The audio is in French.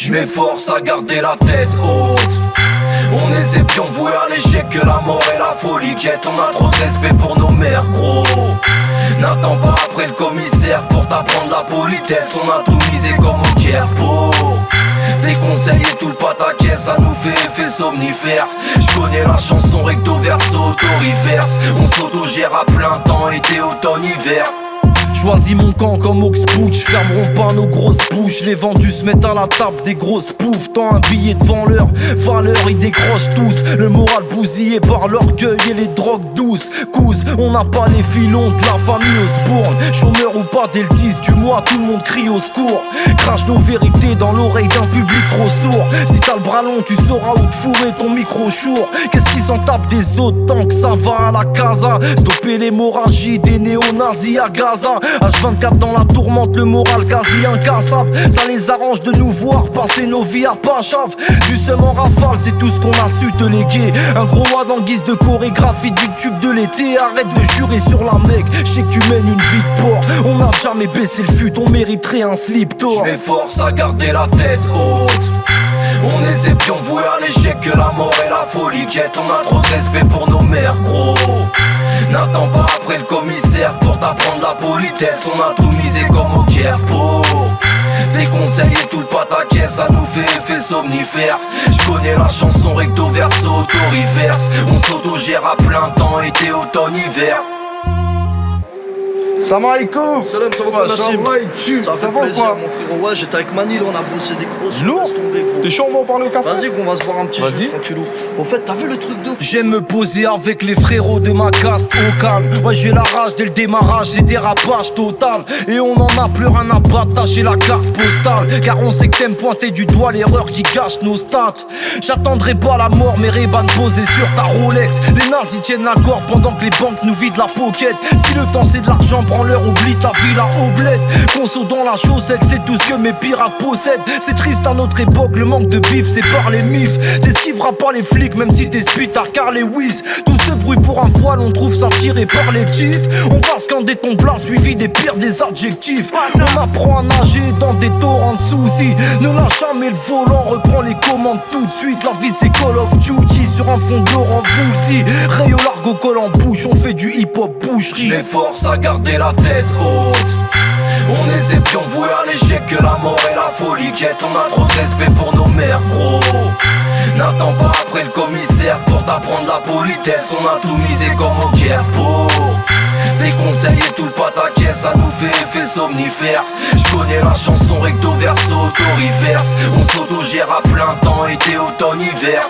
Je m'efforce à garder la tête haute. On est ces pions voués à l'échec, que la mort et la folie quête. On a trop de respect pour nos mères, gros. N'attends pas après le commissaire pour t'apprendre la politesse. On a tout misé comme au Kerpo. Tes conseils et tout le pataquès, ça nous fait effet somnifère. J'connais la chanson recto verso auto-reverse. On s'autogère à plein temps, été, automne, hiver. Choisis mon camp comme Oxbutch, fermeront pas nos grosses bouches. Les vendus se mettent à la table des grosses poufs. Tant un billet devant leur valeur, ils décrochent tous. Le moral bousillé par l'orgueil et les drogues douces. Cousse, on n'a pas les filons de la famille Osbourne. Chômeur ou pas, dès le 10 du mois, tout le monde crie au secours. Crache nos vérités dans l'oreille d'un public trop sourd. Si t'as le bras long, tu sauras où te fourrer ton micro chour. Qu'est-ce qui s'en tape des autres tant que ça va à la casa? Stopper l'hémorragie des néo-nazis à Gaza. H24 dans la tourmente, le moral quasi incassable. Ça les arrange de nous voir passer nos vies à pas chave. Du seum en rafale, c'est tout ce qu'on a su te léguer. Un gros mois en guise de chorégraphie du tube de l'été. Arrête de jurer sur la mec, je sais que tu mènes une vie de porc. On n'a jamais baissé le fut, on mériterait un slip d'or. Je m'efforce à garder la tête haute. On est ces pions voués à l'échec, que la mort et la folie quête. On a trop de respect pour nos mères, gros. N'attends pas après le commissaire pour t'apprendre la politesse. On a tout misé comme au Kerpo. Tes conseils et tout le pataquès, ça nous fait effet somnifère. J'connais la chanson recto verso auto-reverse. On s'autogère à plein temps, été, automne, hiver. Salam alaikum. Salam, ça va pas, Nassim? Ça fait va plaisir, quoi? mon frérot. Ouais, j'étais avec Manil, on a bossé des grosses. Lourd. Laisse tomber, gros. T'es chaud, on va en parler au café? Vas-y, on va se voir un petit Vas-y. jeu tranquillou. Au fait, t'as vu le truc de... J'aime me poser avec les frérots de ma caste au calme. Ouais, j'ai la rage dès le démarrage, c'est dérapage total. Et on en a plus rien à partager la carte postale. Car on sait que t'aimes pointer du doigt l'erreur qui gâche nos stats. J'attendrai pas la mort, mes Ray-Ban posés sur ta Rolex. Les nazis tiennent la corde pendant que les banques nous vident la pocket. Si le temps c'est de l'argent, prends leur, oublie ta villa au bled. Conso dans la chaussette, c'est tout ce que mes pirates possèdent. C'est triste à notre époque, le manque de bif, c'est par les mifs. T'esquiveras pas les flics, même si t'es spitard car les whiz. Tout ce bruit pour un voile, on trouve ça tiré par les chiffs. On va scander ton plat, suivi des pires des adjectifs. On apprend à nager dans des torrents de soucis. Ne lâche jamais le volant, reprends les commandes tout de suite. La vie c'est Call of Duty sur un fond de l'or en Woolsey. Rayo largo col en bouche, on fait du hip-hop boucherie. Je m'efforce à garder la tête haute. On est ces pions voués à l'échec, que la mort et la folie quête. On a trop de respect pour nos mères, gros. N'attends pas après le commissaire pour t'apprendre la politesse. On a tout misé comme au Kerpo. Tes conseils et tout le pataquès, ça nous fait effet somnifère. J'connais la chanson recto verso auto-reverse. On s'autogère à plein temps, été, automne, hiver.